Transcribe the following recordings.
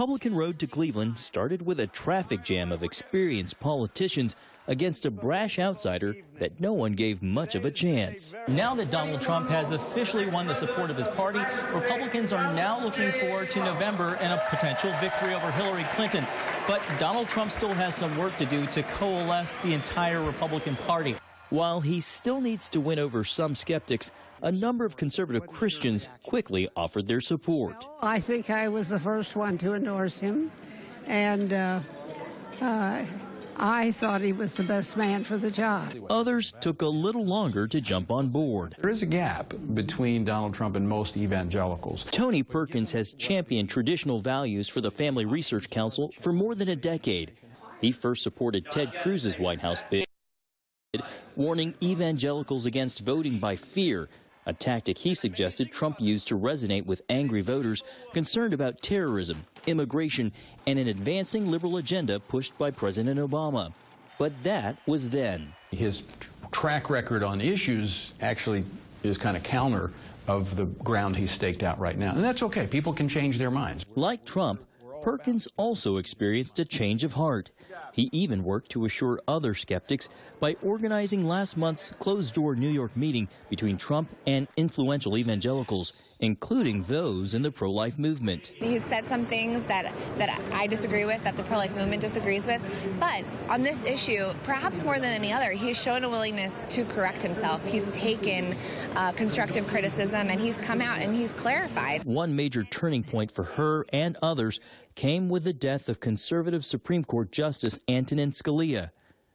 Republican road to Cleveland started with a traffic jam of experienced politicians against a brash outsider that no one gave much of a chance. Now that Donald Trump has officially won the support of his party, Republicans are now looking forward to November and a potential victory over Hillary Clinton. But Donald Trump still has some work to do to coalesce the entire Republican Party. While he still needs to win over some skeptics, a number of conservative Christians quickly offered their support. I think I was the first one to endorse him, and I thought he was the best man for the job. Others took a little longer to jump on board. There is a gap between Donald Trump and most evangelicals. Tony Perkins has championed traditional values for the Family Research Council for more than a decade. He first supported Ted Cruz's White House bid, warning evangelicals against voting by fear, a tactic he suggested Trump used to resonate with angry voters concerned about terrorism, immigration, and an advancing liberal agenda pushed by President Obama. But that was then. His track record on issues actually is kind of counter of the ground he's staked out right now. And that's okay. People can change their minds. Like Trump, Perkins also experienced a change of heart. He even worked to assure other skeptics by organizing last month's closed-door New York meeting between Trump and influential evangelicals, including those in the pro-life movement. He's said some things that I disagree with, that the pro-life movement disagrees with. But on this issue, perhaps more than any other, he's shown a willingness to correct himself. He's taken constructive criticism, and he's come out and he's clarified. One major turning point for her and others came with the death of conservative Supreme Court Justice Antonin Scalia.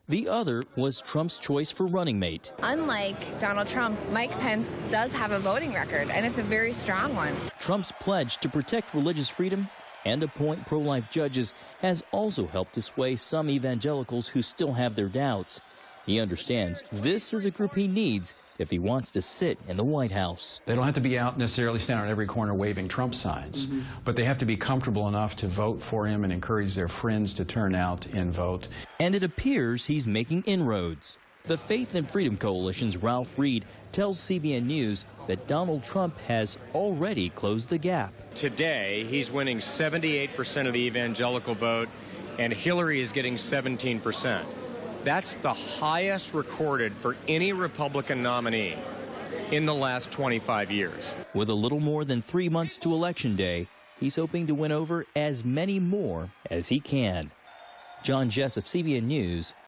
The other was Trump's choice for running mate. Unlike Donald Trump, Mike Pence does have a voting record, and it's a very strong one. Trump's pledge to protect religious freedom and appoint pro-life judges has also helped to sway some evangelicals who still have their doubts. He understands this is a group he needs if he wants to sit in the White House. They don't have to be out necessarily standing on every corner waving Trump signs, but they have to be comfortable enough to vote for him and encourage their friends to turn out and vote. And it appears he's making inroads. The Faith and Freedom Coalition's Ralph Reed tells CBN News that Donald Trump has already closed the gap. Today, he's winning 78% of the evangelical vote, and Hillary is getting 17%. That's the highest recorded for any Republican nominee in the last 25 years. With a little more than 3 months to Election Day, he's hoping to win over as many more as he can. John Jessup, CBN News,